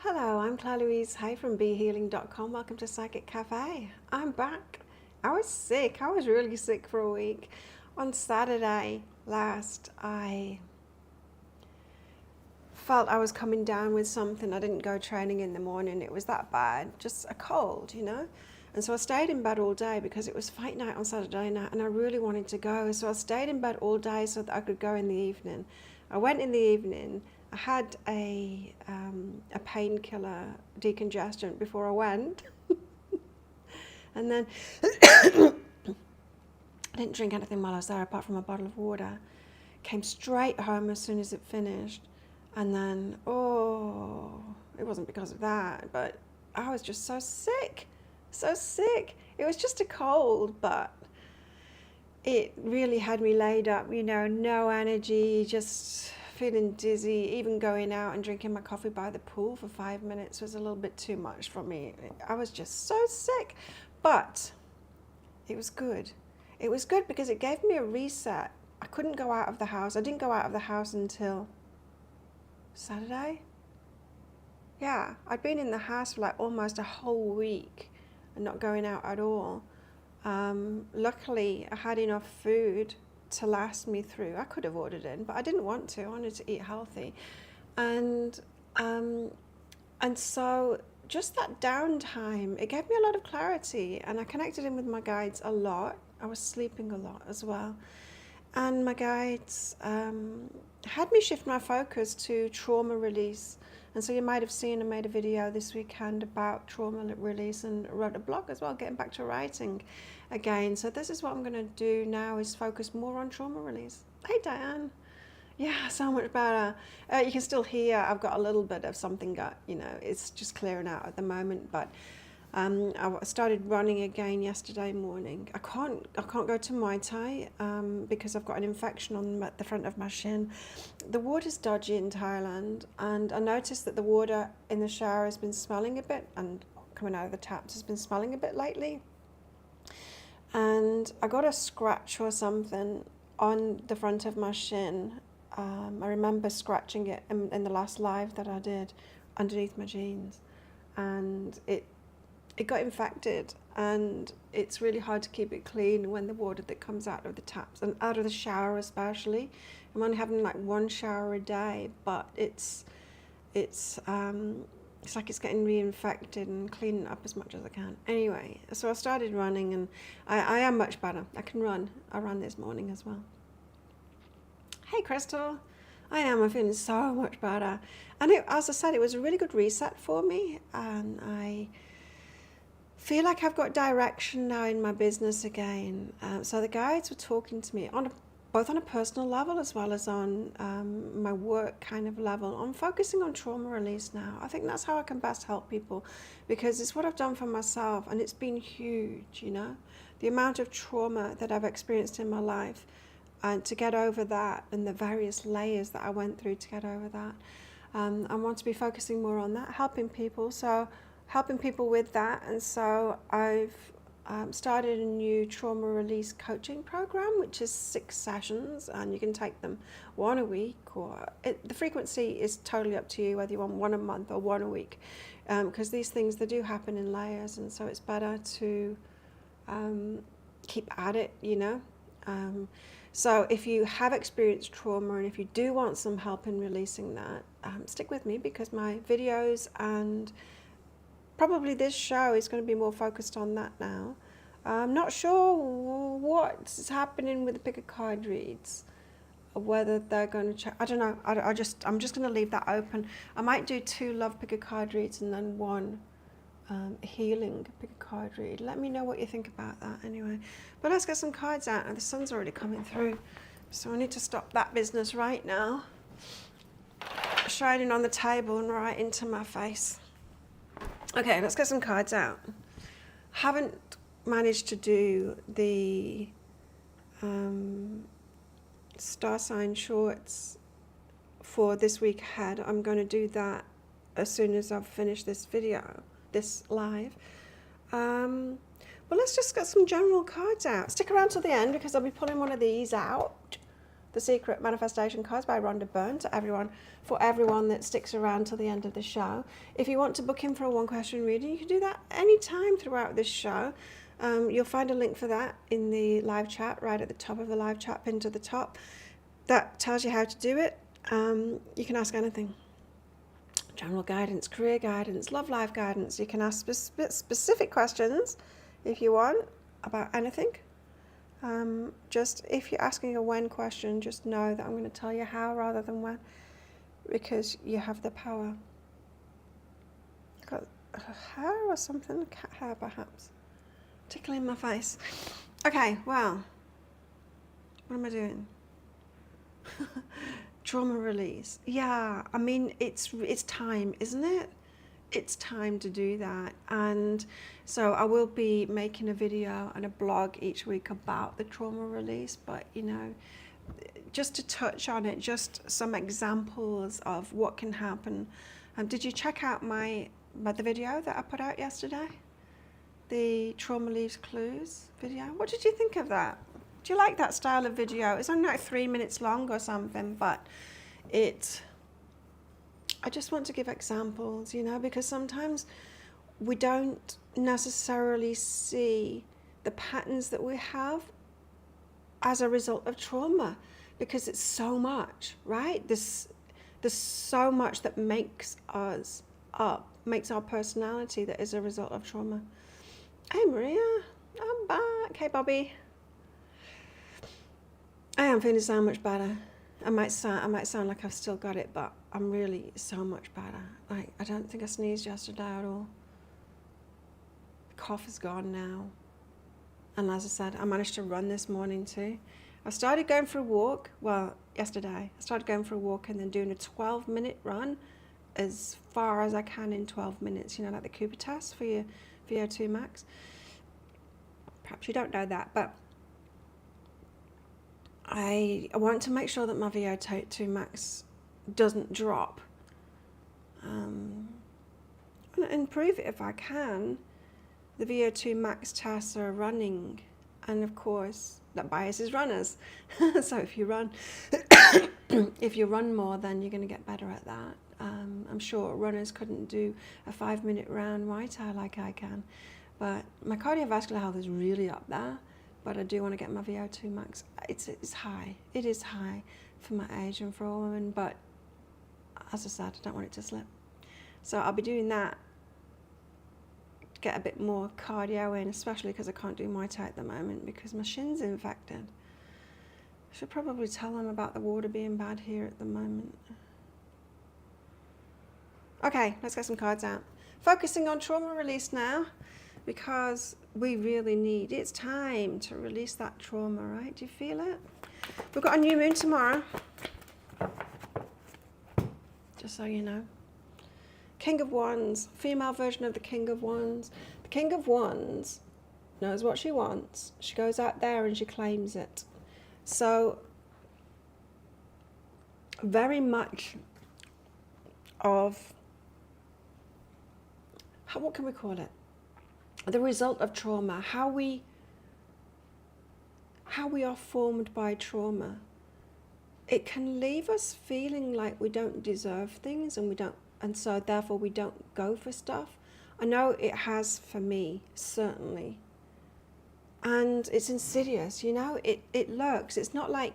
Hello, I'm Claire Louise Hay from BeHealing.com. Welcome to Psychic Cafe. I'm back. I was sick. I was really sick for a week. On Saturday last, I felt I was coming down with something. I didn't go training in the morning. It was that bad. Just a cold, you know. And so I stayed in bed all day because it was fight night on Saturday night and I really wanted to go. So I stayed in bed all day so that I could go in the evening. I went in the evening. I had a painkiller decongestant before I went. And then I didn't drink anything while I was there apart from a bottle of water. Came straight home as soon as it finished. And then, it wasn't because of that, but I was just so sick. So sick. It was just a cold, but it really had me laid up, you know, no energy, just feeling dizzy. Even going out and drinking my coffee by the pool for 5 minutes was a little bit too much for me. I was just so sick, but it was good. It was good because it gave me a reset. I couldn't go out of the house. I didn't go out of the house until Saturday. Yeah, I'd been in the house for like almost a whole week and not going out at all. Luckily, I had enough food to last me through. I could have ordered in, but I didn't want to. I wanted to eat healthy. And so just that downtime, it gave me a lot of clarity, and I connected in with my guides a lot. I was sleeping a lot as well. And my guides had me shift my focus to trauma release. And so you might have seen I made a video this weekend about trauma release and wrote a blog as well, getting back to writing again. So this is what I'm going to do now, is focus more on trauma release. Hey, Diane. Yeah, so much better. You can still hear I've got a little bit of something it's just clearing out at the moment, but I started running again yesterday morning. I can't go to Muay Thai because I've got an infection on the front of my shin. The water's dodgy in Thailand, and I noticed that the water in the shower has been smelling a bit, and coming out of the taps has been smelling a bit lately. And I got a scratch or something on the front of my shin. I remember scratching it in the last live that I did underneath my jeans, and it got infected, and it's really hard to keep it clean when the water that comes out of the taps and out of the shower especially. I'm only having like one shower a day, but it's like it's getting reinfected, and cleaning up as much as I can. Anyway, so I started running, and I am much better. I can run. I ran this morning as well. Hey, Crystal. I'm feeling so much better. And as I said, it was a really good reset for me, and I feel like I've got direction now in my business again. So the guides were talking to me both on a personal level as well as on my work kind of level. I'm focusing on trauma release now. I think that's how I can best help people, because it's what I've done for myself, and it's been huge, you know, the amount of trauma that I've experienced in my life, and to get over that, and the various layers that I went through to get over that. I want to be focusing more on that, helping people with that. And so I've started a new trauma release coaching program, which is 6 sessions, and you can take them 1 a week, or the frequency is totally up to you, whether you want 1 a month or 1 a week, because these things, they do happen in layers, and so it's better to keep at it, you know. So if you have experienced trauma, and if you do want some help in releasing that, stick with me, because my videos and probably this show is going to be more focused on that now. I'm not sure what's happening with the pick a card reads, or whether they're going to check. I don't know. I'm just going to leave that open. I might do 2 love pick a card reads and then 1 healing pick a card read. Let me know what you think about that anyway. But let's get some cards out. The sun's already coming through, so I need to stop that business right now. Shining on the table and right into my face. Okay, let's get some cards out. Haven't managed to do the star sign shorts for this week ahead. I'm going to do that as soon as I've finished this video, this live. But let's just get some general cards out. Stick around till the end, because I'll be pulling one of these out The Secret Manifestation Cards by Rhonda Byrne for everyone that sticks around till the end of the show. If you want to book in for a one question reading, you can do that anytime throughout this show. You'll find a link for that in the live chat, right at the top of the live chat, pinned to the top. That tells you how to do it. You can ask anything. General guidance, career guidance, love life guidance. You can ask specific questions if you want about anything. Just if you're asking a when question, just know that I'm going to tell you how rather than when, because you have the power. Got a hair or something, cat hair perhaps, tickling my face. Okay, well, what am I doing? Trauma release. Yeah, I mean, it's time, isn't it? It's time to do that. And so I will be making a video and a blog each week about the trauma release, but you know, just to touch on it, just some examples of what can happen. Did you check out the video that I put out yesterday? The Trauma Leaves Clues video. What did you think of that? Do you like that style of video? It's only like 3 minutes long or something, but I just want to give examples, you know, because sometimes we don't necessarily see the patterns that we have as a result of trauma, because it's so much, right? There's so much that makes us up, makes our personality that is a result of trauma. Hey Maria, I'm back. Hey Bobby. I am feeling so much better. I might sound like I've still got it, but I'm really so much better. Like, I don't think I sneezed yesterday at all. The cough is gone now. And as I said, I managed to run this morning too. I started going for a walk, yesterday. I started going for a walk and then doing a 12-minute run as far as I can in 12 minutes, you know, like the Cooper test for your VO2 max. Perhaps you don't know that, but I want to make sure that my VO2 max doesn't drop, and improve it if I can. The VO2 max tests are running, and of course that biases runners. So if you run more, then you're going to get better at that. I'm sure runners couldn't do a 5-minute round Muay Thai like I can, but my cardiovascular health is really up there. But I do want to get my VO2 max. It's high. It is high for my age and for a woman, but as I said, I don't want it to slip. So I'll be doing that to get a bit more cardio in, especially because I can't do Muay Thai at the moment because my shin's infected. I should probably tell them about the water being bad here at the moment. Okay, let's get some cards out. Focusing on trauma release now, because we really need, it's time to release that trauma, right? Do you feel it? We've got a new moon tomorrow, just so you know. King of Wands, female version of the King of Wands. The King of Wands knows what she wants. She goes out there and she claims it. So very much of, what can we call it? The result of trauma, how we are formed by trauma. It can leave us feeling like we don't deserve things and so therefore we don't go for stuff. I know it has for me, certainly. And it's insidious, you know, it lurks. It's not like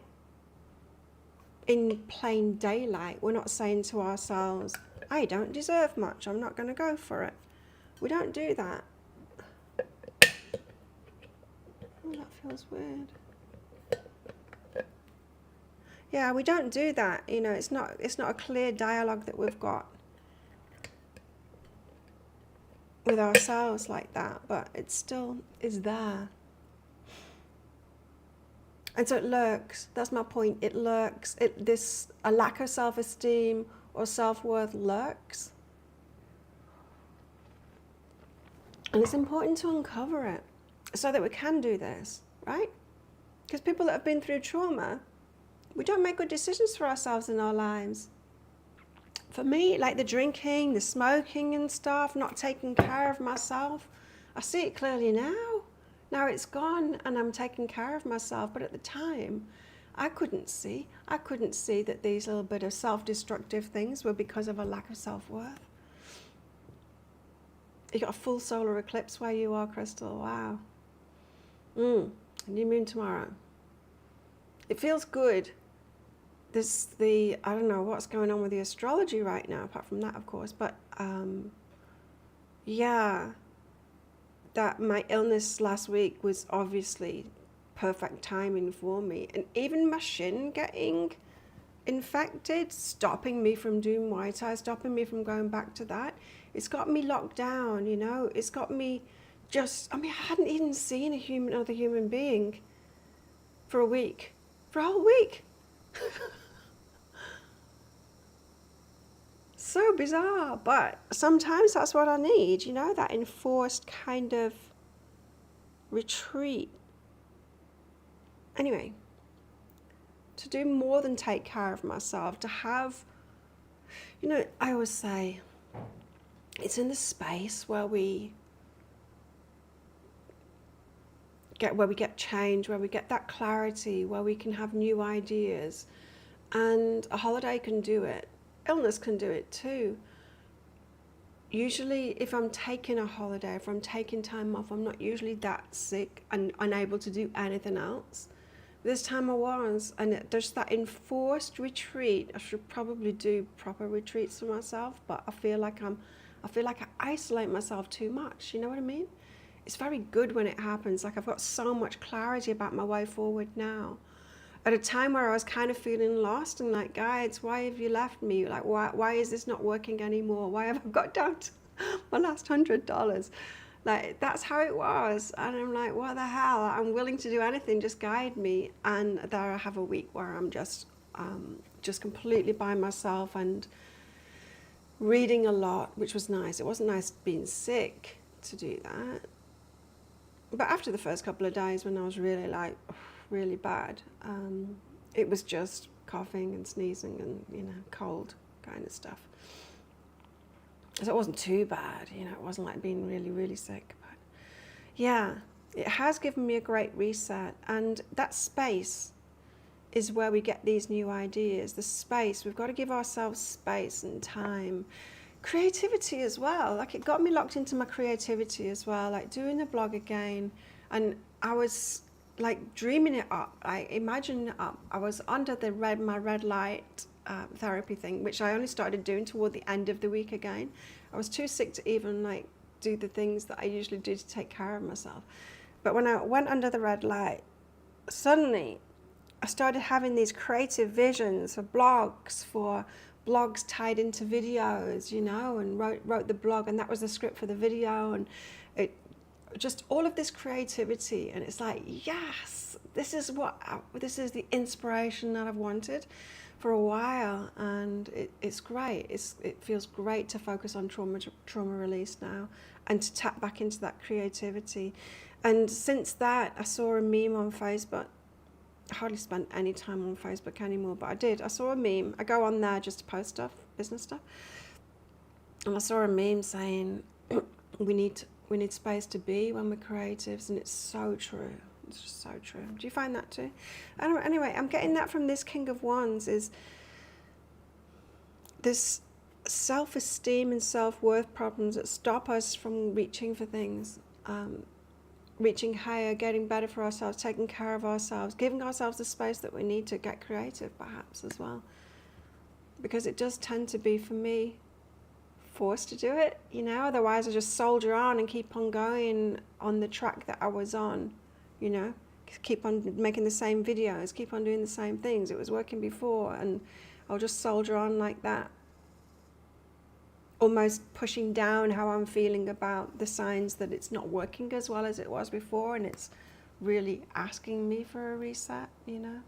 in plain daylight. We're not saying to ourselves, I don't deserve much, I'm not going to go for it. We don't do that. Oh, that feels weird. Yeah, we don't do that. You know, it's not a clear dialogue that we've got with ourselves like that, but it still is there. And so it lurks. That's my point. It lurks. A lack of self-esteem or self-worth lurks. And it's important to uncover it so that we can do this, right? Because people that have been through trauma, we don't make good decisions for ourselves in our lives. For me, like the drinking, the smoking and stuff, not taking care of myself, I see it clearly now. Now it's gone and I'm taking care of myself, but at the time, I couldn't see that these little bit of self-destructive things were because of a lack of self-worth. You got a full solar eclipse where you are, Crystal. Wow. New moon tomorrow. It feels good. I don't know what's going on with the astrology right now, apart from that, of course, but yeah, that my illness last week was obviously perfect timing for me. And even my shin getting infected, stopping me from doing Muay Thai, stopping me from going back to that. It's got me locked down, you know. It's got me I hadn't even seen another human being for a week, for a whole week. So bizarre, but sometimes that's what I need, you know, that enforced kind of retreat. Anyway, to do more than take care of myself, to have, you know, I always say, it's in the space where we get change, where we get that clarity, where we can have new ideas. And a holiday can do it. Illness can do it too. Usually if I'm taking a holiday, if I'm taking time off, I'm not usually that sick and unable to do anything else. This time I was, and there's that enforced retreat. I should probably do proper retreats for myself, but I feel like I isolate myself too much. You know what I mean? It's very good when it happens. Like I've got so much clarity about my way forward now. At a time where I was kind of feeling lost and like, guides, why have you left me? Like, why is this not working anymore? Why have I got down to my last $100? Like, that's how it was. And I'm like, what the hell? I'm willing to do anything, just guide me. And there I have a week where I'm just completely by myself and reading a lot, which was nice. It wasn't nice being sick to do that. But after the first couple of days when I was really like, really bad, it was just coughing and sneezing and, you know, cold kind of stuff. So it wasn't too bad, you know, it wasn't like being really, really sick. But yeah, it has given me a great reset. And that space is where we get these new ideas. The space, we've got to give ourselves space and time. Creativity as well. Like it got me locked into my creativity as well, like doing the blog again. And I was like dreaming it up, like imagining it up. I was under my red light therapy thing, which I only started doing toward the end of the week again. I was too sick to even like do the things that I usually do to take care of myself. But when I went under the red light, suddenly I started having these creative visions for blogs tied into videos, you know, and wrote the blog, and that was the script for the video, and it just all of this creativity. And it's like, yes, this is the inspiration that I've wanted for a while, and it's great. It feels great to focus on trauma release now and to tap back into that creativity. And since that, I saw a meme on Facebook. I hardly spend any time on Facebook anymore, but I did. I saw a meme. I go on there just to post stuff, business stuff. And I saw a meme saying, we need space to be when we're creatives, and it's so true. It's just so true. Do you find that too? Anyway, I'm getting that from this King of Wands, is this self-esteem and self-worth problems that stop us from reaching for things. Reaching higher, getting better for ourselves, taking care of ourselves, giving ourselves the space that we need to get creative perhaps as well. Because it does tend to be, for me, forced to do it, you know, otherwise I just soldier on and keep on going on the track that I was on, you know, keep on making the same videos, keep on doing the same things. It was working before, and I'll just soldier on like that. Almost pushing down how I'm feeling about the signs that it's not working as well as it was before, and it's really asking me for a reset, you know.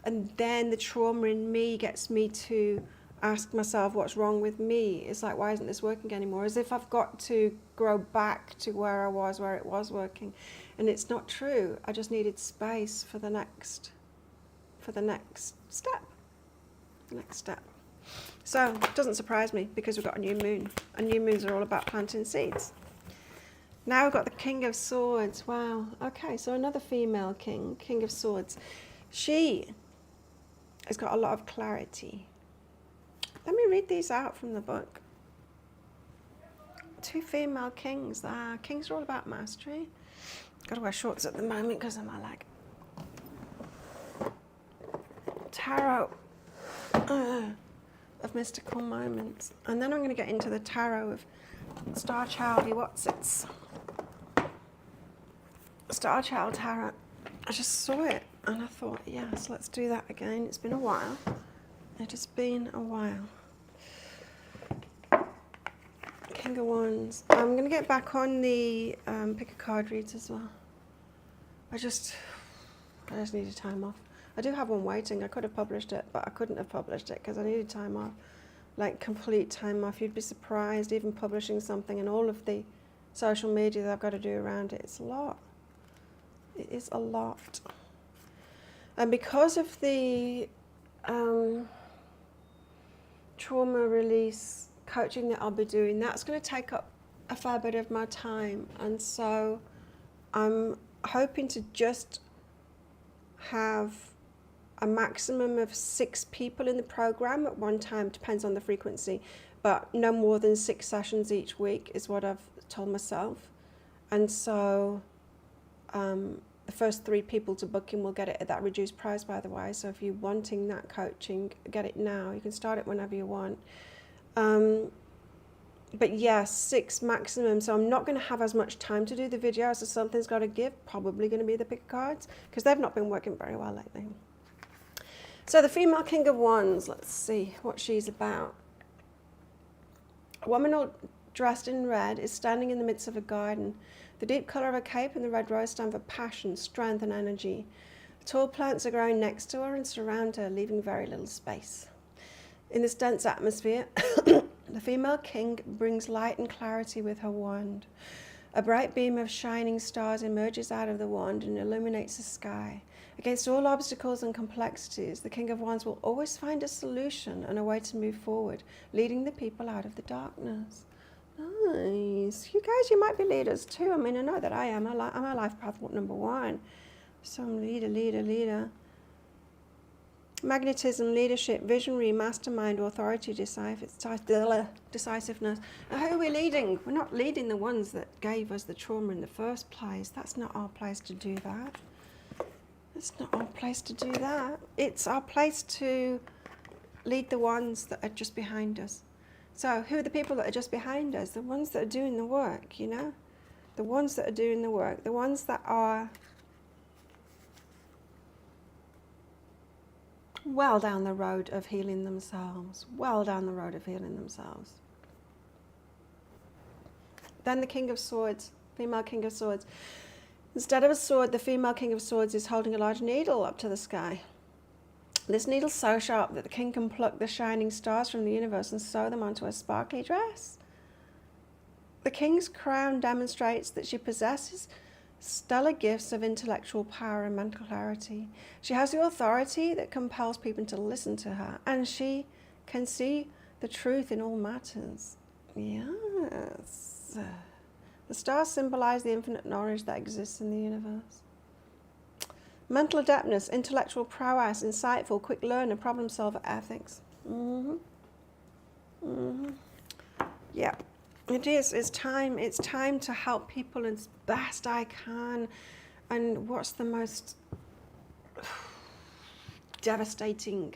And then the trauma in me gets me to ask myself what's wrong with me. It's like, why isn't this working anymore? As if I've got to grow back to where I was, where it was working. And it's not true. I just needed space for the next step. The next step. So it doesn't surprise me, because we've got a new moon. And new moons are all about planting seeds. Now we've got the King of Swords. Wow. Okay, so another female king, King of Swords. She It's got a lot of clarity. Let me read these out from the book. 2 female kings. Kings are all about mastery. Got to wear shorts at the moment because of my leg. Tarot of mystical moments. And then I'm going to get into the tarot of Starchildy Whatsits. Starchild tarot. I just saw it and I thought, yes, let's do that again. It's been a while. It has been a while. King of Wands. I'm going to get back on the pick a card reads as well. I just needed time off. I do have one waiting. I could have published it, but I couldn't have published it because I needed time off. Like complete time off. You'd be surprised, even publishing something and all of the social media that I've got to do around it. It's a lot. It is a lot. And because of the trauma release coaching that I'll be doing, that's going to take up a fair bit of my time. And so I'm hoping to just have a maximum of 6 people in the program at one time, depends on the frequency, but no more than 6 sessions each week is what I've told myself. And so the first 3 people to book in will get it at that reduced price, by the way. So if you're wanting that coaching, get it now. You can start it whenever you want. But yes, 6 maximum. So I'm not going to have as much time to do the videos, so something's got to give. Probably going to be the pick cards because they've not been working very well lately. So the female King of Wands, let's see what she's about. A woman all dressed in red is standing in the midst of a garden. The deep colour of her cape and the red rose stand for passion, strength and energy. Tall plants are growing next to her and surround her, leaving very little space. In this dense atmosphere, the female king brings light and clarity with her wand. A bright beam of shining stars emerges out of the wand and illuminates the sky. Against all obstacles and complexities, the King of Wands will always find a solution and a way to move forward, leading the people out of the darkness. Nice. You guys, you might be leaders too. I mean, I know that I am. I'm a life path number 1. So I'm leader. Magnetism, leadership, visionary, mastermind, authority, decisiveness. Now, who are we leading? We're not leading the ones that gave us the trauma in the first place. That's not our place to do that. It's not our place to do that. It's our place to lead the ones that are just behind us. So who are the people that are just behind us? The ones that are doing the work, you know? The ones that are doing the work. The ones that are well down the road of healing themselves. Well down the road of healing themselves. Then the King of Swords, female King of Swords. Instead of a sword, the female King of Swords is holding a large needle up to the sky. This needle's so sharp that the king can pluck the shining stars from the universe and sew them onto a sparkly dress. The king's crown demonstrates that she possesses stellar gifts of intellectual power and mental clarity. She has the authority that compels people to listen to her, and she can see the truth in all matters. Yes. The stars symbolize the infinite knowledge that exists in the universe. Mental adeptness, intellectual prowess, insightful, quick learner, problem solver, ethics. Yeah, it is. It's time to help people as best I can. And what's the most devastating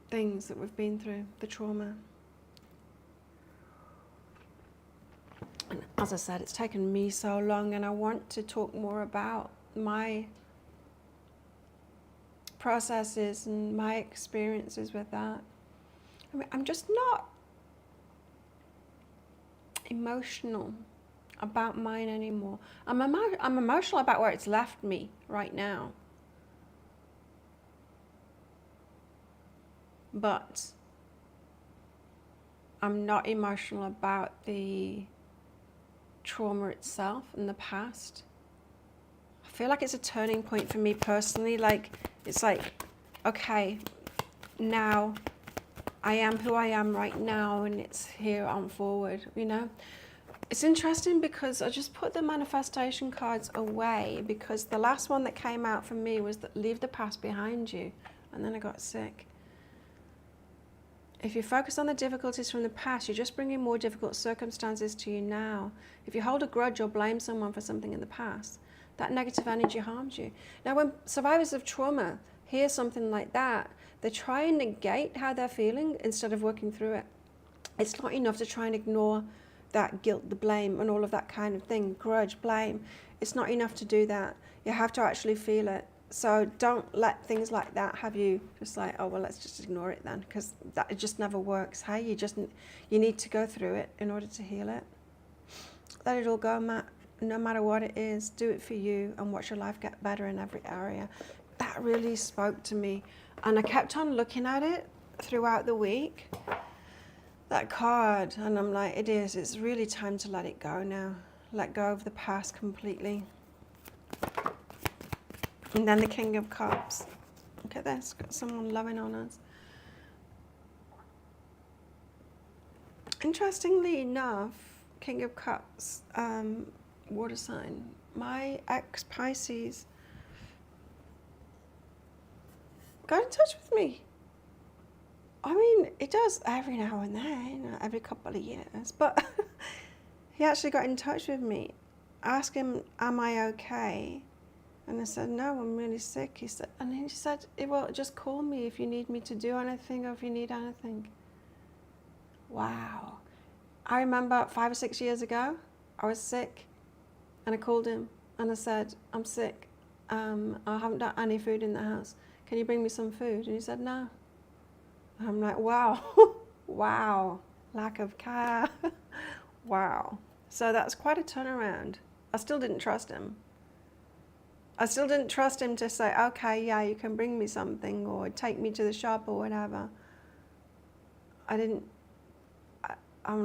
things that we've been through? The trauma. And as I said, it's taken me so long, and I want to talk more about my processes and my experiences with that. I mean, I'm just not emotional about mine anymore. I'm emotional about where it's left me right now. But I'm not emotional about the trauma itself in the past. I feel like it's a turning point for me personally. Like, it's like, okay, now I am who I am right now, and it's here on forward, you know? It's interesting because I just put the manifestation cards away because the last one that came out for me was that leave the past behind you, and then I got sick. If you focus on the difficulties from the past, you're just bringing more difficult circumstances to you now. If you hold a grudge or blame someone for something in the past, that negative energy harms you. Now, when survivors of trauma hear something like that, they try and negate how they're feeling instead of working through it. It's not enough to try and ignore that guilt, the blame, and all of that kind of thing, grudge, blame. It's not enough to do that. You have to actually feel it. So don't let things like that have you just like, oh, well, let's just ignore it then, because that it just never works. Hey, you need to go through it in order to heal it. Let it all go, Matt. No matter what it is, do it for you and watch your life get better in every area. That really spoke to me. And I kept on looking at it throughout the week, that card, and I'm like, it's really time to let it go now. Let go of the past completely. And then the King of Cups. Look at this, got someone loving on us. Interestingly enough, King of Cups, water sign. My ex-Pisces got in touch with me. I mean, it does every now and then, every couple of years, but he actually got in touch with me, asked him, am I okay? And I said, no, I'm really sick. He said, well, just call me if you need me to do anything or if you need anything. Wow. I remember 5 or 6 years ago, I was sick and I called him and I said, I'm sick. I haven't got any food in the house. Can you bring me some food? And he said, no. I'm like, wow, wow, lack of care. Wow. So that's quite a turnaround. I still didn't trust him. I still didn't trust him to say, okay, yeah, you can bring me something or take me to the shop or whatever. I'm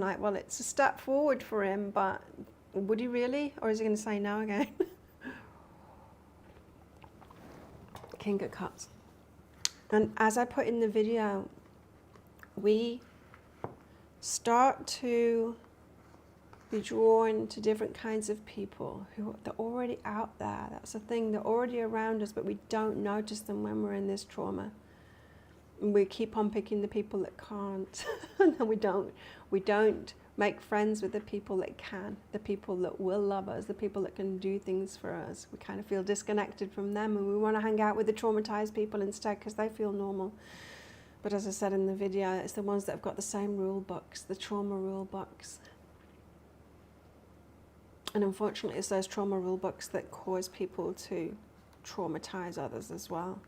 like, well, it's a step forward for him, but would he really? Or is he going to say no again? King of Cups. And as I put in the video, we start to be drawn to different kinds of people who are already out there. That's the thing, they're already around us, but we don't notice them when we're in this trauma. And we keep on picking the people that can't. And then we don't make friends with the people that can, the people that will love us, the people that can do things for us. We kind of feel disconnected from them, and we want to hang out with the traumatized people instead because they feel normal. But as I said in the video, it's the ones that have got the same rule books, the trauma rule books. And unfortunately, it's those trauma rule books that cause people to traumatize others as well.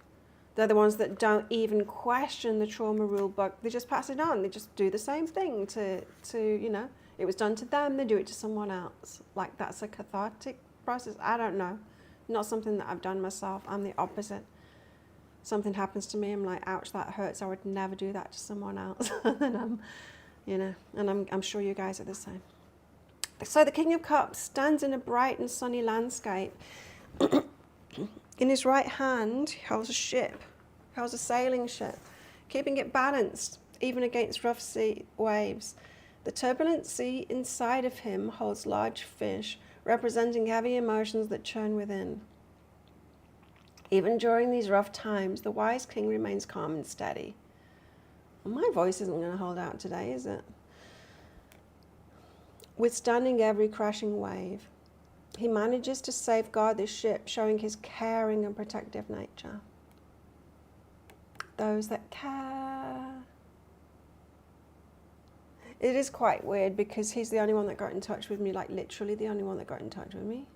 They're the ones that don't even question the trauma rule book. They just pass it on. They just do the same thing to it was done to them, they do it to someone else. Like that's a cathartic process. I don't know. Not something that I've done myself. I'm the opposite. Something happens to me, I'm like, ouch, that hurts. I would never do that to someone else. And I'm sure you guys are the same. So the King of Cups stands in a bright and sunny landscape. In his right hand, he holds a ship. He holds a sailing ship, keeping it balanced, even against rough sea waves. The turbulent sea inside of him holds large fish, representing heavy emotions that churn within. Even during these rough times, the wise king remains calm and steady. Well, my voice isn't going to hold out today, is it? Withstanding every crashing wave, he manages to safeguard the ship, showing his caring and protective nature. Those that care. It is quite weird because he's the only one that got in touch with me, like literally the only one that got in touch with me.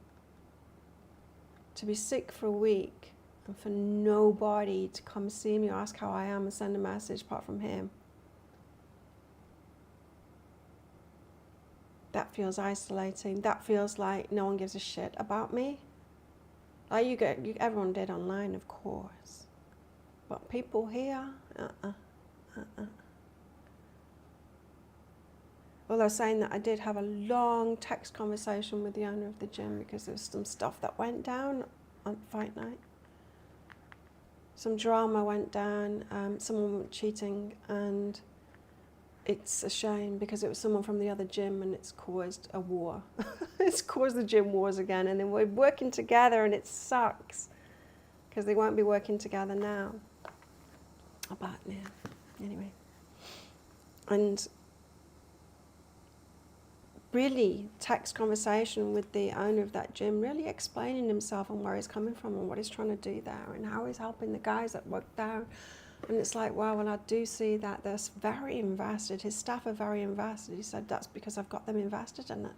To be sick for a week and for nobody to come see me or ask how I am and send a message apart from him. That feels isolating. That feels like no one gives a shit about me. Like everyone did online, of course. But people here, Although saying that, I did have a long text conversation with the owner of the gym because there was some stuff that went down on fight night. Some drama went down, someone was cheating, and it's a shame because it was someone from the other gym and it's caused a war. It's caused the gym wars again, and then we're working together and it sucks because they won't be working together now. About now. Anyway. And really text conversation with the owner of that gym, really explaining himself and where he's coming from and what he's trying to do there and how he's helping the guys that work there. And it's like, wow, well, I do see that they're very invested. His staff are very invested. He said, that's because I've got them invested in it.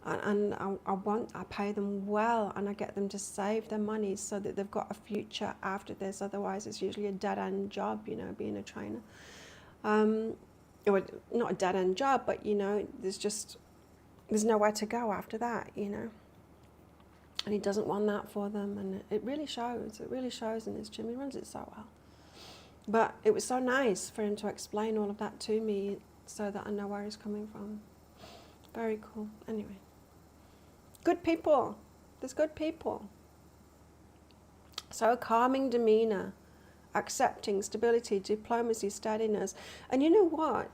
And I pay them well, and I get them to save their money so that they've got a future after this. Otherwise, it's usually a dead-end job, you know, being a trainer. Or not a dead-end job, but, you know, there's nowhere to go after that, you know. And he doesn't want that for them, and it really shows. It really shows in his gym. He runs it so well. But it was so nice for him to explain all of that to me so that I know where he's coming from. Very cool. Anyway. Good people. There's good people. So calming demeanor, accepting, stability, diplomacy, steadiness. And you know what?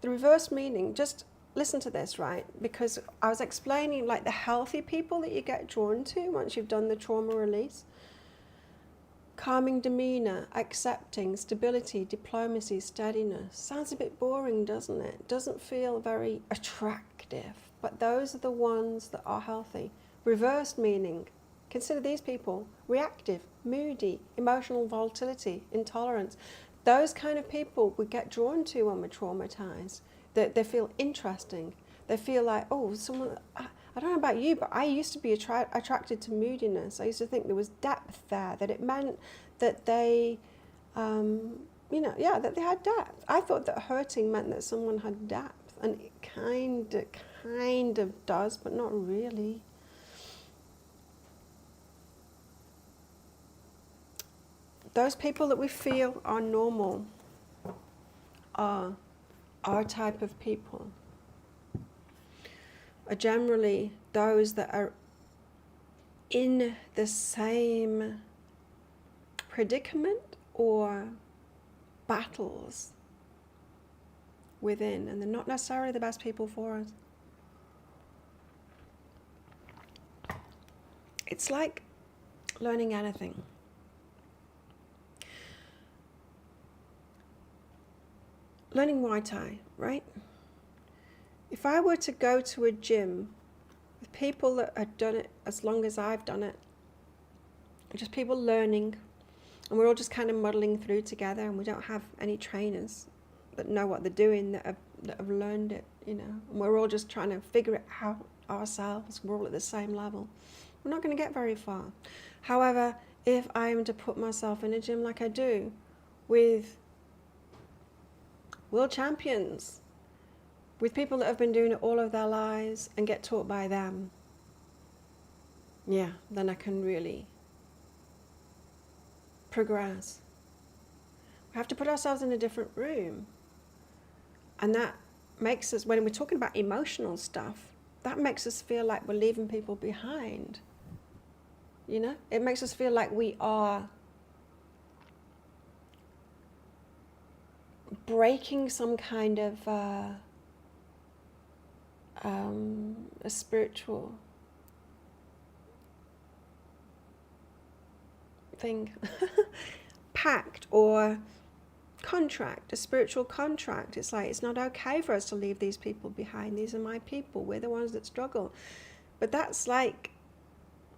The reverse meaning, just listen to this, right? Because I was explaining like the healthy people that you get drawn to once you've done the trauma release. Calming demeanor, accepting, stability, diplomacy, steadiness. Sounds a bit boring, doesn't it? Doesn't feel very attractive. But those are the ones that are healthy. Reversed meaning, consider these people: reactive, moody, emotional volatility, intolerance. Those kind of people we get drawn to when we're traumatized. They feel interesting. They feel like, oh, someone, I don't know about you, but I used to be attracted to moodiness. I used to think there was depth there, that it meant that they, that they had depth. I thought that hurting meant that someone had depth, and it kind of does, but not really. Those people that we feel are normal are our type of people. Are generally those that are in the same predicament or battles within, and they're not necessarily the best people for us. It's like learning anything. Learning Muay Thai, right? If I were to go to a gym with people that had done it as long as I've done it, just people learning, and we're all just kind of muddling through together, and we don't have any trainers that know what they're doing, that have learned it, you know, and we're all just trying to figure it out ourselves. We're all at the same level. We're not going to get very far. However, if I am to put myself in a gym like I do, with world champions, with people that have been doing it all of their lives and get taught by them, yeah, then I can really progress. We have to put ourselves in a different room. And that makes us, when we're talking about emotional stuff, that makes us feel like we're leaving people behind. You know, it makes us feel like we are breaking some kind of a spiritual thing, pact or contract, a spiritual contract. It's like, it's not okay for us to leave these people behind. These are my people. We're the ones that struggle. But that's like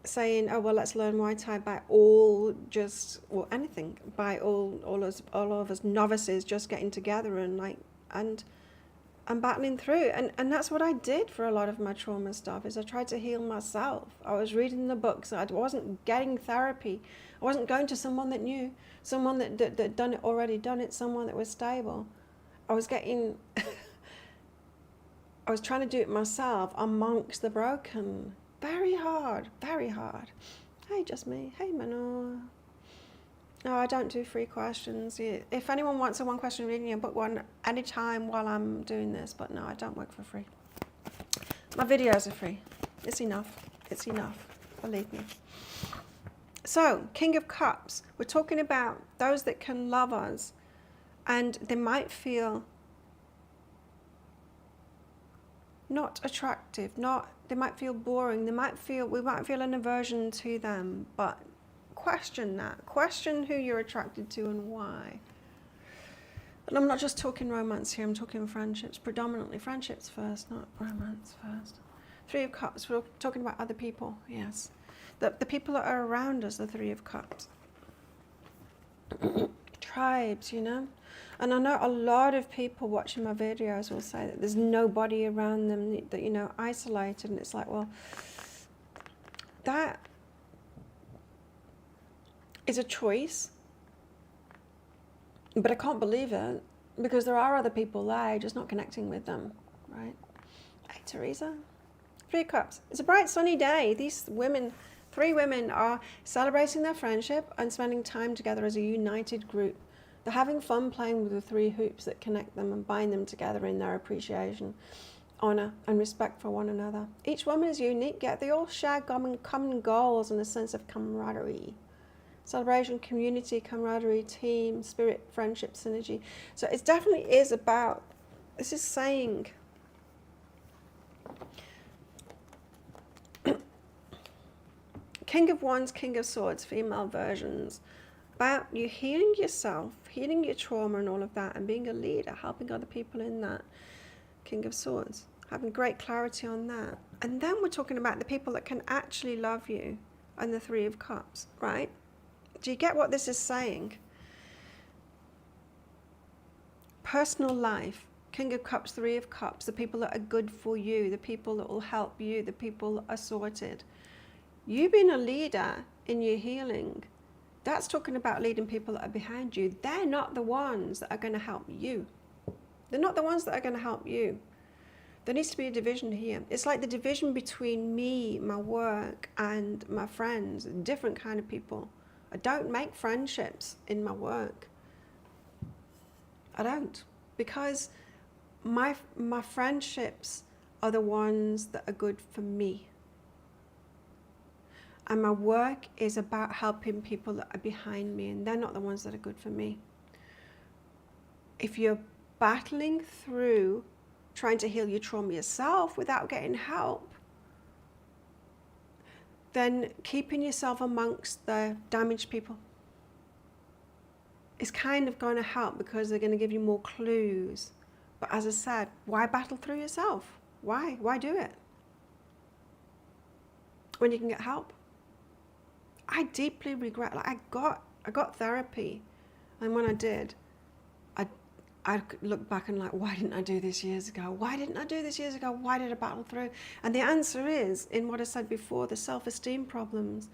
saying, oh, well, let's learn Muay Thai by all just, or anything, by all of us novices just getting together and battling through. And that's what I did for a lot of my trauma stuff, is I tried to heal myself. I was reading the books. I wasn't getting therapy. I wasn't going to someone that knew, someone that already done it, someone that was stable. I was getting, I was trying to do it myself amongst the broken. Very hard, very hard. Hey, just me. Hey, Manor. No, I don't do free questions. If anyone wants a one question reading, I'll book one anytime while I'm doing this. But no, I don't work for free. My videos are free. It's enough. It's enough. Believe me. So, King of Cups. We're talking about those that can love us. And they might feel not attractive, they might feel boring, we might feel an aversion to them, but question that. Question who you're attracted to and why. And I'm not just talking romance here, I'm talking friendships, predominantly friendships first, not romance first. Three of Cups, we're talking about other people, yes. The people that are around us, the Three of Cups. Tribes, you know. And I know a lot of people watching my videos will say that there's nobody around them, that, you know, isolated. And it's like, well, that is a choice. But I can't believe it, because there are other people there, just not connecting with them, right? Hey, Teresa. Three of Cups. It's a bright, sunny day. These women, 3 women, are celebrating their friendship and spending time together as a united group. They're having fun playing with the 3 hoops that connect them and bind them together in their appreciation, honour and respect for one another. Each woman is unique, yet they all share common goals and a sense of camaraderie. Celebration, community, camaraderie, team, spirit, friendship, synergy. So it definitely is about, this is saying, King of Wands, King of Swords, female versions, about you healing yourself, healing your trauma and all of that, and being a leader, helping other people in that. King of Swords, having great clarity on that. And then we're talking about the people that can actually love you, and the Three of Cups, right? Do you get what this is saying? Personal life, King of Cups, Three of Cups, the people that are good for you, the people that will help you, the people that are sorted. You being a leader in your healing, that's talking about leading people that are behind you. They're not the ones that are going to help you. They're not the ones that are going to help you. There needs to be a division here. It's like the division between me, my work, and my friends, different kind of people. I don't make friendships in my work. I don't, because my friendships are the ones that are good for me. And my work is about helping people that are behind me, and they're not the ones that are good for me. If you're battling through trying to heal your trauma yourself without getting help, then keeping yourself amongst the damaged people is kind of going to help, because they're going to give you more clues. But as I said, why battle through yourself? Why? Why do it when you can get help? I deeply regret, like I got therapy, and when I did, I look back and like, why didn't I do this years ago? Why didn't I do this years ago? Why did I battle through? And the answer is, in what I said before, the self-esteem problems.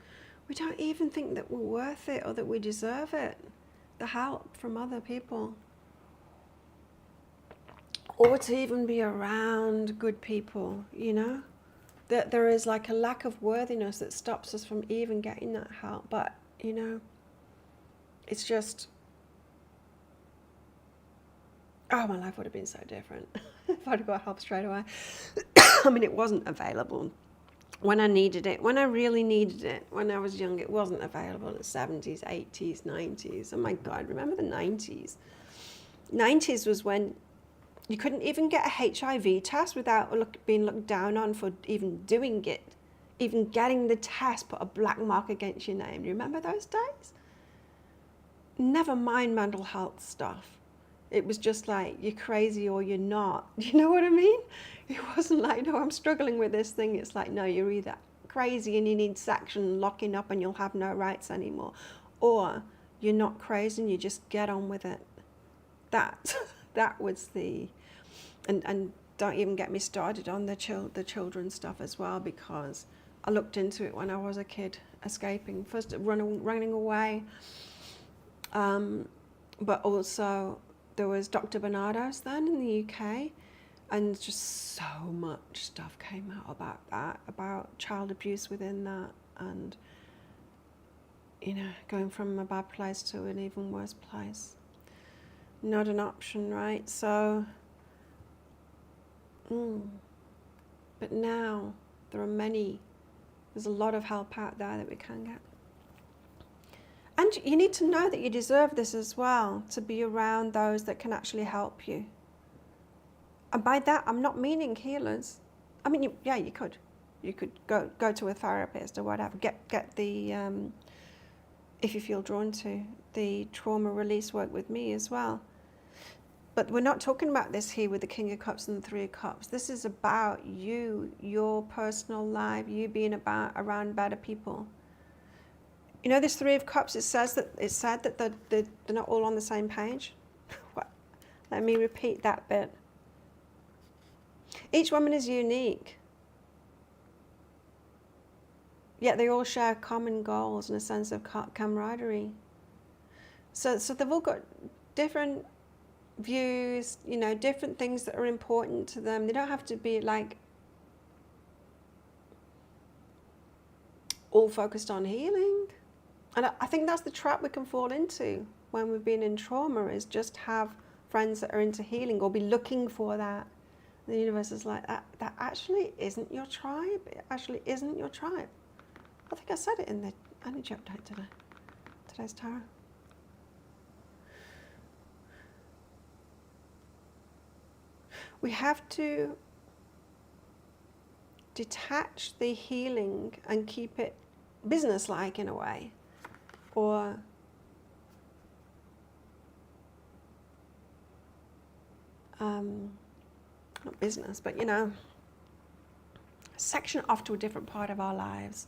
We don't even think that we're worth it or that we deserve it, the help from other people. Or to even be around good people, you know? That there is like a lack of worthiness that stops us from even getting that help. But, you know, it's just, oh, my life would have been so different if I'd got help straight away. I mean, it wasn't available when I needed it, when I really needed it. When I was young, it wasn't available in the 70s, 80s, 90s. Oh my God, remember the 90s? 90s was when you couldn't even get a HIV test without being looked down on for even doing it. Even getting the test put a black mark against your name. Do you remember those days? Never mind mental health stuff. It was just like, you're crazy or you're not. You know what I mean? It wasn't like, no, I'm struggling with this thing. It's like, no, you're either crazy and you need section locking up and you'll have no rights anymore. Or you're not crazy and you just get on with it. That was the, and don't even get me started on the children stuff as well, because I looked into it when I was a kid, escaping, first running away, but also there was Dr. Barnardo's then in the UK, and just so much stuff came out about that, about child abuse within that, and, you know, going from a bad place to an even worse place. Not an option, right? So, but now there are there's a lot of help out there that we can get. And you need to know that you deserve this as well, to be around those that can actually help you. And by that, I'm not meaning healers. I mean, you could. You could go to a therapist or whatever. Get the if you feel drawn to the trauma release work with me as well. But we're not talking about this here with the King of Cups and the Three of Cups. This is about you, your personal life, you being around better people. You know, this Three of Cups, it's said that they're not all on the same page. Let me repeat that bit. Each woman is unique, yet they all share common goals and a sense of camaraderie. So they've all got different views, you know, different things that are important to them. They don't have to be like all focused on healing. And I think that's the trap we can fall into when we've been in trauma, is just have friends that are into healing or be looking for that. The universe is like, that actually isn't your tribe. It actually isn't your tribe. I think I said it in the energy update today. Today's tarot. We have to detach the healing and keep it business-like in a way, or not business, but you know, section off to a different part of our lives,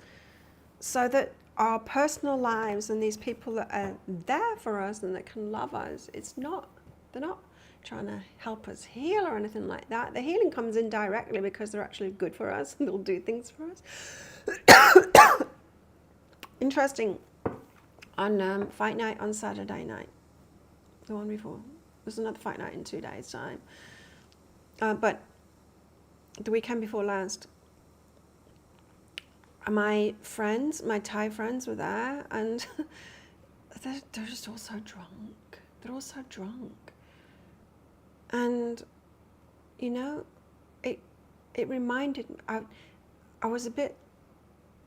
so that our personal lives and these people that are there for us and that can love us, they're not trying to help us heal or anything like that. The healing comes in directly because they're actually good for us and they'll do things for us. Interesting, on fight night on Saturday night, the one before, there's another fight night in 2 days' time, but the weekend before last, my friends, my Thai friends were there, and they're just all so drunk. They're all so drunk. And, you know, it reminded me, I was a bit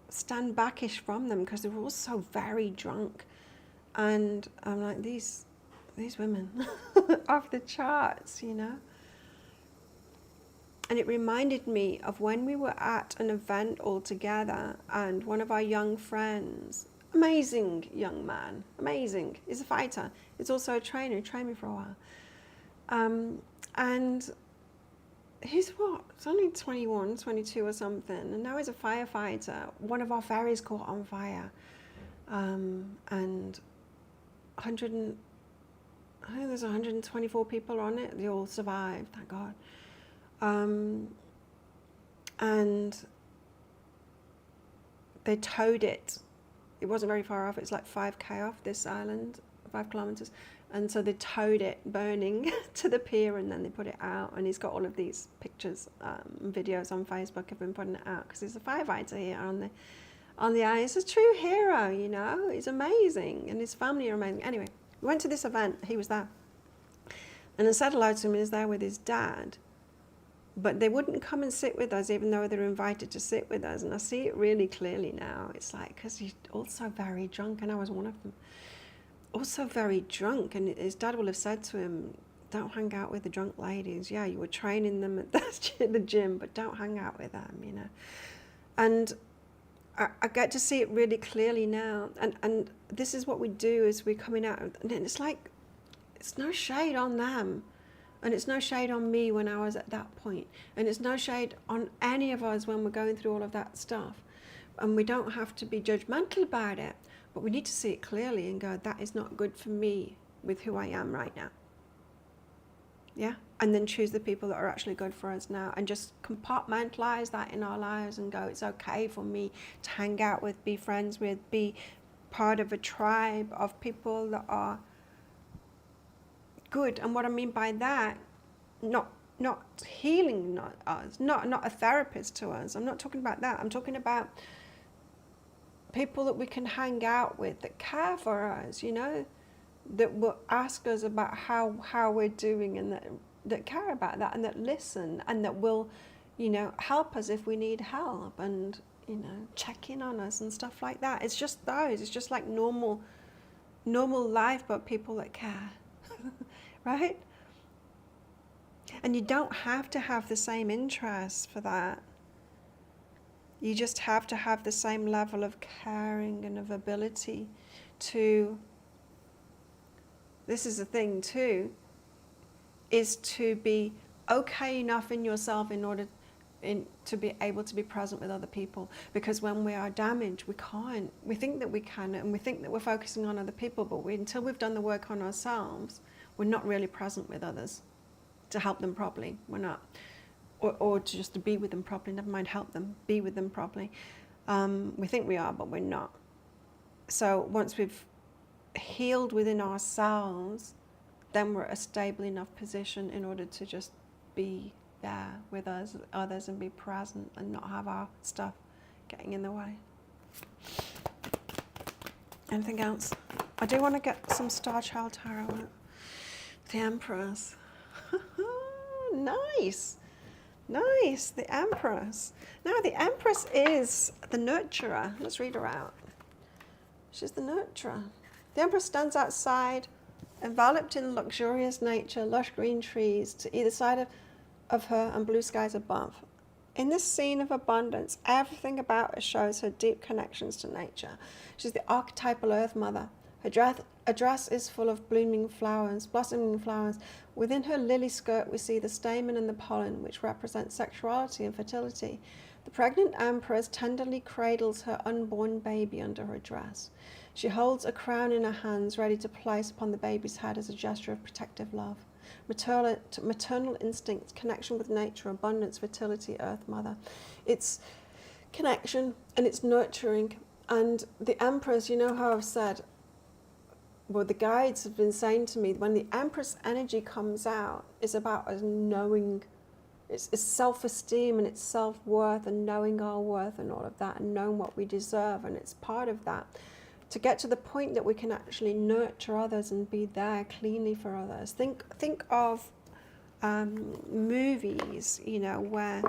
stand backish from them because they were all so very drunk. And I'm like, these women off the charts, you know. And it reminded me of when we were at an event all together, and one of our young friends, amazing young man, amazing, he's a fighter, he's also a trainer, he trained me for a while. And he's he's only 21, 22 or something, and now he's a firefighter. One of our ferries caught on fire, and I think there's 124 people on it. They all survived, thank God. And they towed it. It wasn't very far off. It's like 5k off this island, 5 kilometers. And so they towed it burning to the pier, and then they put it out. And he's got all of these pictures, videos on Facebook. I've been putting it out because he's a firefighter here on the island. He's a true hero, you know. He's amazing, and his family are amazing. Anyway, we went to this event. He was there, and I said hello to him. He was there with his dad, but they wouldn't come and sit with us, even though they were invited to sit with us. And I see it really clearly now. It's like, because he's also very drunk, and I was one of them. Also very drunk, and his dad will have said to him, don't hang out with the drunk ladies. Yeah, you were training them at the gym, but don't hang out with them, you know. And I get to see it really clearly now. And this is what we do as we're coming out. And it's like, it's no shade on them. And it's no shade on me when I was at that point. And it's no shade on any of us when we're going through all of that stuff. And we don't have to be judgmental about it. But we need to see it clearly and go, that is not good for me with who I am right now. Yeah? And then choose the people that are actually good for us now, and just compartmentalize that in our lives and go, it's okay for me to hang out with, be friends with, be part of a tribe of people that are good. And what I mean by that, not healing us, not a therapist to us. I'm not talking about that. I'm talking about people that we can hang out with, that care for us, you know, that will ask us about how we're doing, and that care about that, and that listen, and that will, you know, help us if we need help, and, you know, check in on us and stuff like that. It's just those. It's just like normal life, but people that care, right? And you don't have to have the same interests for that. You just have to have the same level of caring and of ability to, this is the thing too, is to be okay enough in yourself in order to be able to be present with other people. Because when we are damaged, we can't. We think that we can, and we think that we're focusing on other people, but until we've done the work on ourselves, we're not really present with others to help them properly. We're not. Or to just to be with them properly, never mind help them, be with them properly. We think we are, but we're not. So once we've healed within ourselves, then we're at a stable enough position in order to just be there with us, others, and be present and not have our stuff getting in the way. Anything else? I do want to get some Starchild tarot out. The Empress. Nice. Nice, the Empress. Now, the Empress is the nurturer. Let's read her out. She's the nurturer. The Empress stands outside, enveloped in luxurious nature, lush green trees to either side of her and blue skies above. In this scene of abundance, everything about her shows her deep connections to nature. She's the archetypal Earth Mother. Her dress is full of blooming flowers, blossoming flowers. Within her lily skirt, we see the stamen and the pollen, which represent sexuality and fertility. The pregnant Empress tenderly cradles her unborn baby under her dress. She holds a crown in her hands, ready to place upon the baby's head as a gesture of protective love. Maternal instincts, connection with nature, abundance, fertility, Earth Mother. It's connection and it's nurturing. And the Empress, you know how I've said, well, the guides have been saying to me, when the Empress energy comes out, it's about us knowing, it's self-esteem and it's self-worth and knowing our worth and all of that and knowing what we deserve, and it's part of that. To get to the point that we can actually nurture others and be there cleanly for others. Think of movies, you know, where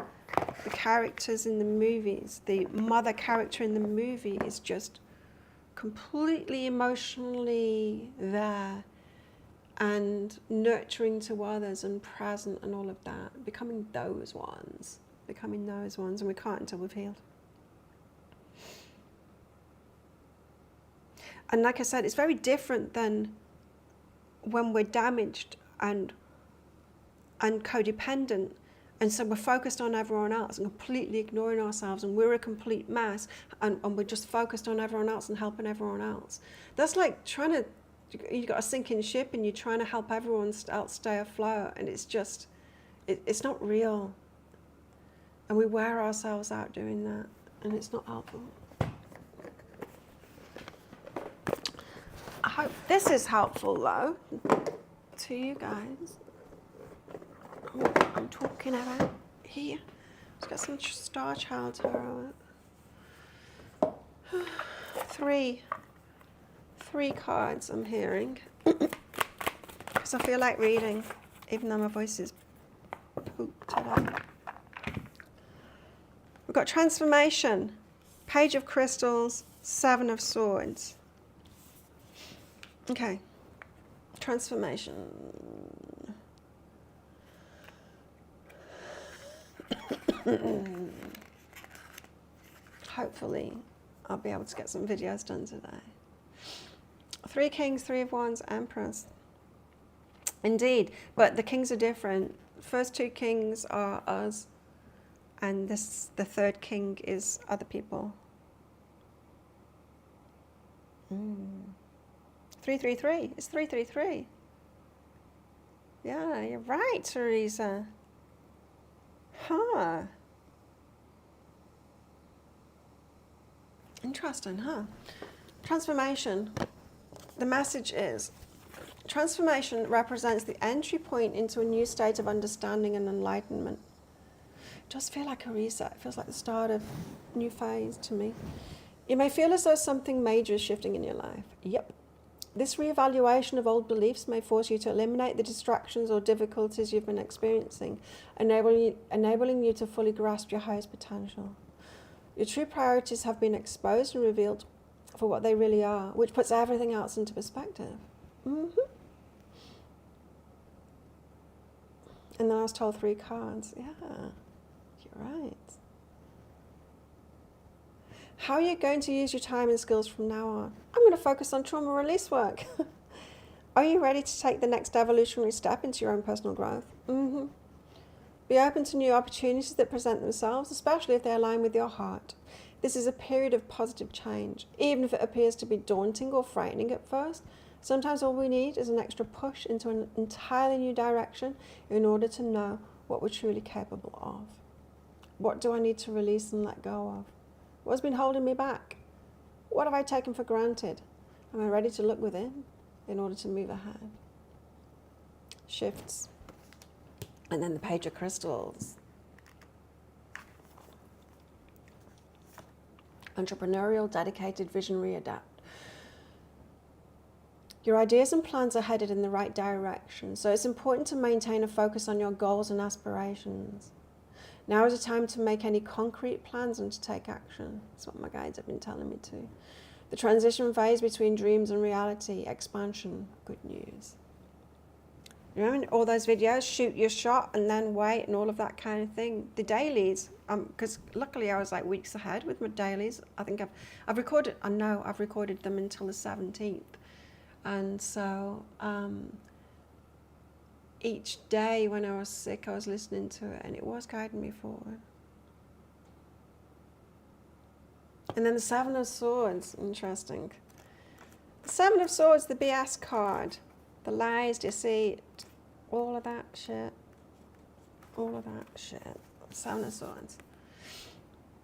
the characters in the movies, the mother character in the movie is just completely emotionally there and nurturing to others and present and all of that, becoming those ones, and we can't until we've healed. And like I said, it's very different than when we're damaged and codependent, and so we're focused on everyone else and completely ignoring ourselves, and we're a complete mess, and we're just focused on everyone else and helping everyone else. That's like you've got a sinking ship and you're trying to help everyone else stay afloat, and it's just, it's not real. And we wear ourselves out doing that, and it's not helpful. I hope this is helpful, though, to you guys. What I'm talking about here. Let's get some Starchild tarot. Three cards I'm hearing. Because I feel like reading, even though my voice is pooped today. We've got Transformation, Page of Crystals, Seven of Swords. Okay, Transformation. Hopefully, I'll be able to get some videos done today. Three Kings, Three of Wands, Empress. Indeed, but the kings are different. First two kings are us, and the third king is other people. 333. It's 333. Yeah, you're right, Teresa. Huh. Interesting, huh? Transformation. The message is, transformation represents the entry point into a new state of understanding and enlightenment. It does feel like a reset. It feels like the start of a new phase to me. You may feel as though something major is shifting in your life. Yep. This reevaluation of old beliefs may force you to eliminate the distractions or difficulties you've been experiencing, enabling you to fully grasp your highest potential. Your true priorities have been exposed and revealed for what they really are, which puts everything else into perspective. And then I was told 3 cards. Yeah, you're right. How are you going to use your time and skills from now on? I'm going to focus on trauma release work. Are you ready to take the next evolutionary step into your own personal growth? Mm-hmm. Be open to new opportunities that present themselves, especially if they align with your heart. This is a period of positive change. Even if it appears to be daunting or frightening at first, sometimes all we need is an extra push into an entirely new direction in order to know what we're truly capable of. What do I need to release and let go of? What's been holding me back? What have I taken for granted? Am I ready to look within in order to move ahead? Shifts. And then the Page of Crystals. Entrepreneurial, dedicated, visionary, adapt. Your ideas and plans are headed in the right direction, so it's important to maintain a focus on your goals and aspirations. Now is the time to make any concrete plans and to take action. That's what my guides have been telling me to. The transition phase between dreams and reality, expansion, good news. Remember all those videos, shoot your shot and then wait and all of that kind of thing. The dailies, because luckily I was like weeks ahead with my dailies. I think I've recorded, I know I've recorded them until the 17th. And so each day when I was sick, I was listening to it and it was guiding me forward. And then the Seven of Swords, interesting. The Seven of Swords, the BS card. The lies, deceit, all of that shit. All of that shit. Seven of Swords.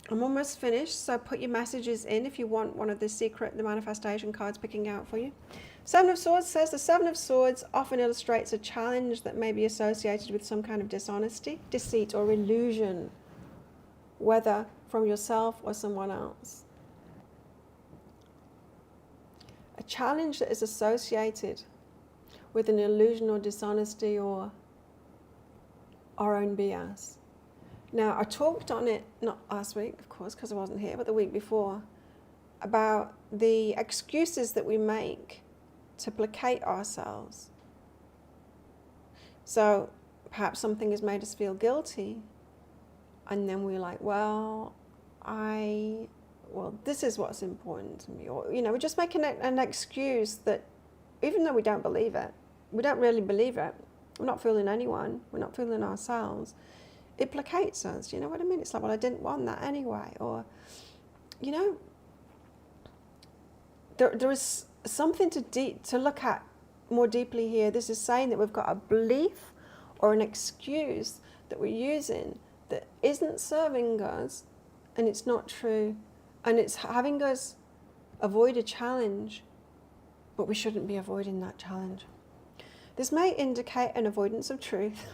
I'm almost finished, so put your messages in if you want one of the manifestation cards picking out for you. Seven of Swords says the Seven of Swords often illustrates a challenge that may be associated with some kind of dishonesty, deceit, or illusion, whether from yourself or someone else. A challenge that is associated with an illusion or dishonesty or our own BS. Now, I talked on it, not last week, of course, because I wasn't here, but the week before, about the excuses that we make to placate ourselves. So perhaps something has made us feel guilty, and then we're like, well, this is what's important to me. Or, we're just making an excuse that, even though we don't believe it, we don't really believe it, we're not fooling anyone, we're not fooling ourselves, it placates us, you know what I mean? It's like, well, I didn't want that anyway. Or, there is something to look at more deeply here. This is saying that we've got a belief or an excuse that we're using that isn't serving us, and it's not true, and it's having us avoid a challenge, but we shouldn't be avoiding that challenge. This may indicate an avoidance of truth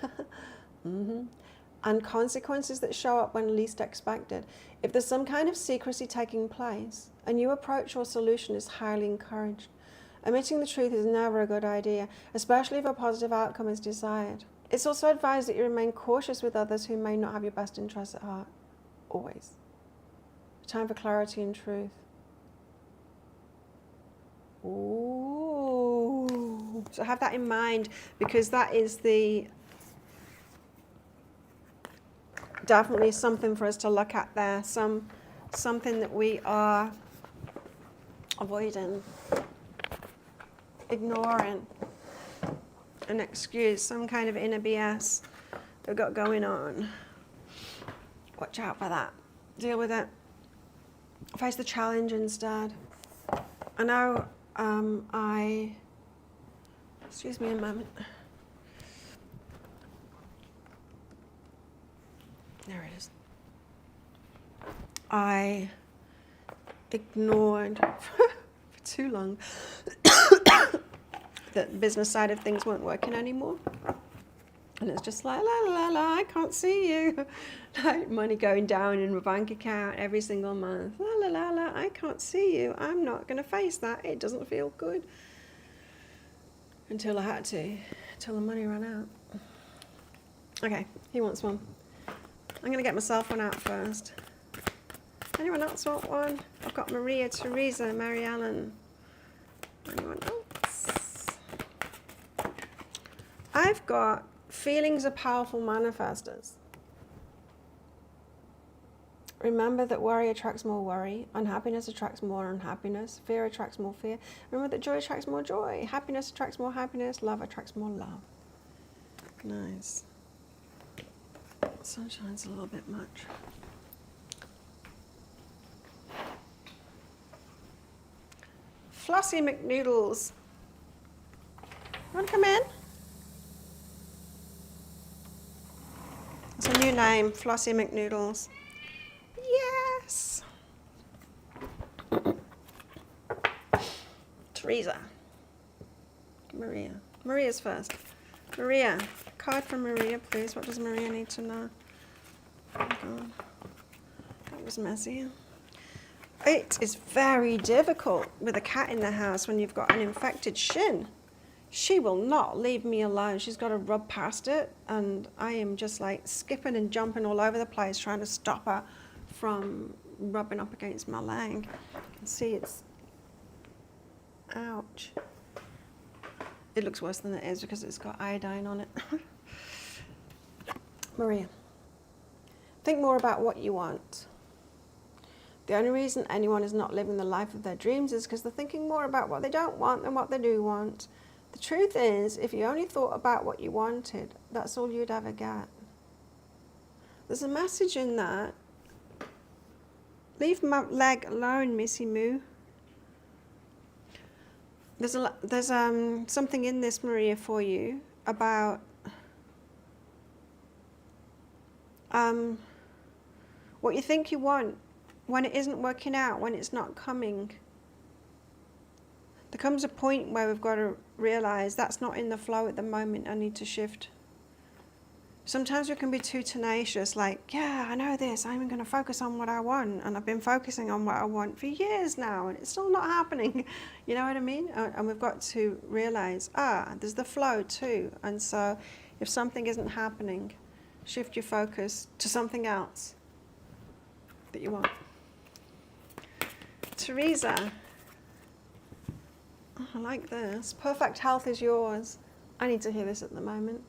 and consequences that show up when least expected. If there's some kind of secrecy taking place, a new approach or solution is highly encouraged. Omitting the truth is never a good idea, especially if a positive outcome is desired. It's also advised that you remain cautious with others who may not have your best interests at heart. Always. Time for clarity and truth. Ooh. So have that in mind, because that is definitely something for us to look at there. Something that we are avoiding, ignoring, an excuse, some kind of inner BS we've got going on. Watch out for that. Deal with it. Face the challenge instead. I know excuse me a moment. There it is. I ignored for too long that the business side of things weren't working anymore. And it's just like, la la la, I can't see you. Like money going down in my bank account every single month. La la la la, I can't see you. I'm not going to face that. It doesn't feel good. Until I had to. Until the money ran out. Okay, he wants one. I'm going to get myself one out first. Anyone else want one? I've got Maria, Teresa, Mary Ellen. Anyone else? I've got feelings are powerful manifestors. Remember that worry attracts more worry. Unhappiness attracts more unhappiness. Fear attracts more fear. Remember that joy attracts more joy. Happiness attracts more happiness. Love attracts more love. Nice. Sunshine's a little bit much. Flossie McNoodles. Want to come in? It's a new name, Flossie McNoodles. Yes. Teresa. Maria. Maria's first. Maria. Card from Maria, please. What does Maria need to know? Oh God. That was messy. It is very difficult with a cat in the house when you've got an infected shin. She will not leave me alone. She's got to rub past it, and I am just like skipping and jumping all over the place trying to stop her from rubbing up against my leg. You can see it's, ouch. It looks worse than it is because it's got iodine on it. Maria, think more about what you want. The only reason anyone is not living the life of their dreams is because they're thinking more about what they don't want than what they do want. The truth is, if you only thought about what you wanted, that's all you'd ever get. There's a message in that. Leave my leg alone, Missy Moo. There's something in this, Maria, for you about what you think you want when it isn't working out, when it's not coming. There comes a point where we've got to realize that's not in the flow at the moment. I need to shift. Sometimes we can be too tenacious, like, yeah, I know this, I'm going to focus on what I want. And I've been focusing on what I want for years now, and it's still not happening. You know what I mean? And we've got to realize, there's the flow too. And so if something isn't happening, shift your focus to something else that you want. Teresa. Oh, I like this. Perfect health is yours. I need to hear this at the moment.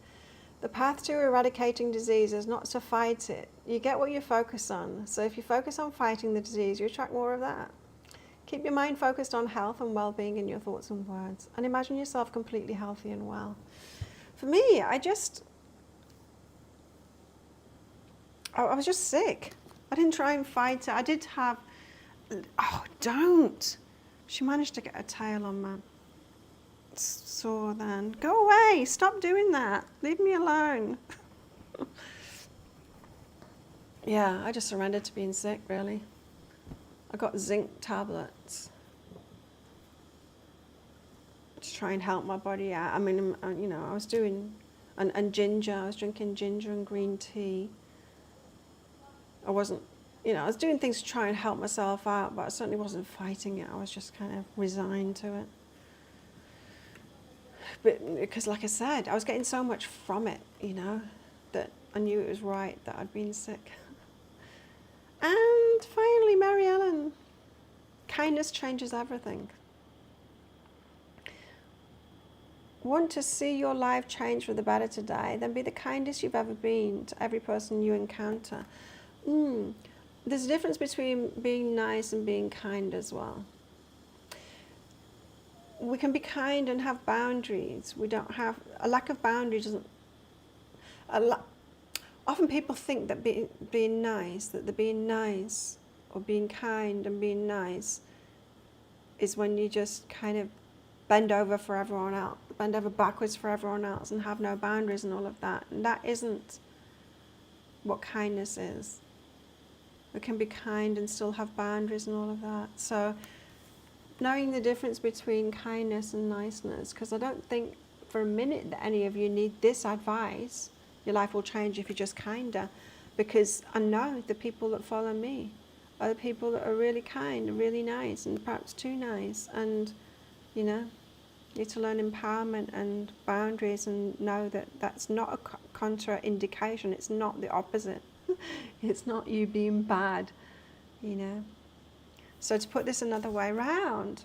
The path to eradicating disease is not to fight it. You get what you focus on. So if you focus on fighting the disease, you attract more of that. Keep your mind focused on health and well-being in your thoughts and words. And imagine yourself completely healthy and well. For me, I was just sick. I didn't try and fight it. I did have... Oh, don't! She managed to get a tail on my sore then. Go away! Stop doing that! Leave me alone! Yeah, I just surrendered to being sick, really. I got zinc tablets to try and help my body out. I mean, I was doing... And ginger. I was drinking ginger and green tea. I wasn't... I was doing things to try and help myself out, but I certainly wasn't fighting it. I was just kind of resigned to it. But because, like I said, I was getting so much from it, that I knew it was right that I'd been sick. And finally, Mary Ellen. Kindness changes everything. Want to see your life change for the better today? Then be the kindest you've ever been to every person you encounter. There's a difference between being nice and being kind as well. We can be kind and have boundaries. We don't have... A lack of boundaries doesn't... Often people think that being nice or being kind and being nice is when you just kind of bend over for everyone else, bend over backwards for everyone else and have no boundaries and all of that. And that isn't what kindness is. We can be kind and still have boundaries and all of that. So knowing the difference between kindness and niceness, because I don't think for a minute that any of you need this advice. Your life will change if you're just kinder, because I know the people that follow me are the people that are really kind and really nice and perhaps too nice, and need to learn empowerment and boundaries and know that that's not a contraindication. It's not the opposite. It's not you being bad, So to put this another way round,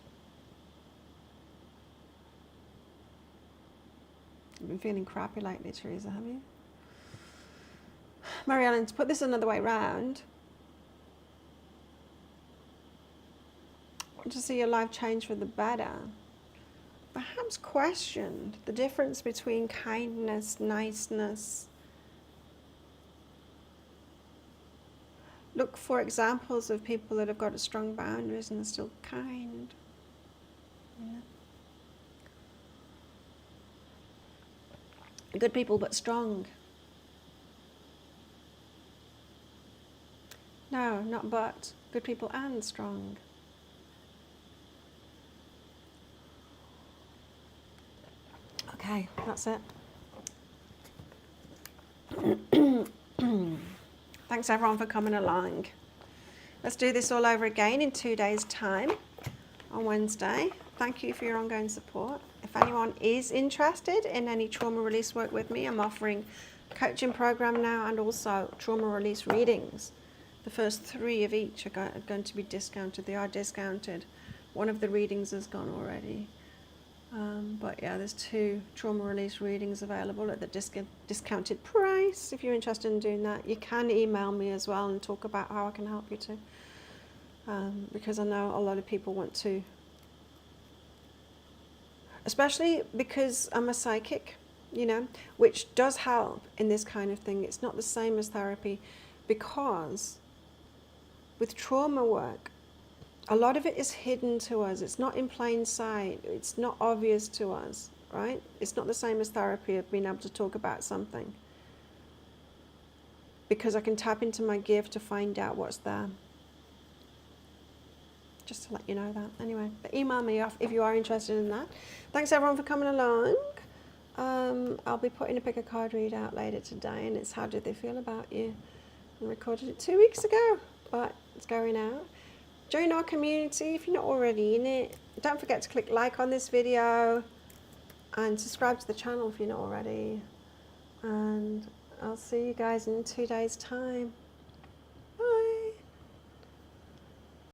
you've been feeling crappy lately, Teresa, have you? Mary Ellen, to put this another way round, Want to see your life change for the better. Perhaps questioned the difference between kindness, niceness. Look for examples of people that have got strong boundaries and are still kind. Yeah. Good people but strong. No, not but. Good people and strong. Okay, that's it. Thanks everyone for coming along. Let's do this all over again in 2 days' time on Wednesday. Thank you for your ongoing support. If anyone is interested in any trauma release work with me, I'm offering a coaching program now and also trauma release readings. The first 3 of each are going to be discounted. They are discounted. One of the readings has gone already. But yeah, there's 2 trauma release readings available at the discounted price. If you're interested in doing that, you can email me as well and talk about how I can help you too. Because I know a lot of people want to, especially because I'm a psychic, you know, which does help in this kind of thing. It's not the same as therapy, because with trauma work, a lot of it is hidden to us. It's not in plain sight. It's not obvious to us, right? It's not the same as therapy of being able to talk about something, because I can tap into my gift to find out what's there. Just to let you know that. Anyway, but email me off if you are interested in that. Thanks everyone for coming along. I'll be putting a pick a card read out later today, and it's how did they feel about you. I recorded it 2 weeks ago, but it's going out. Join our community if you're not already in it. Don't forget to click like on this video and subscribe to the channel if you're not already. And I'll see you guys in 2 days' time.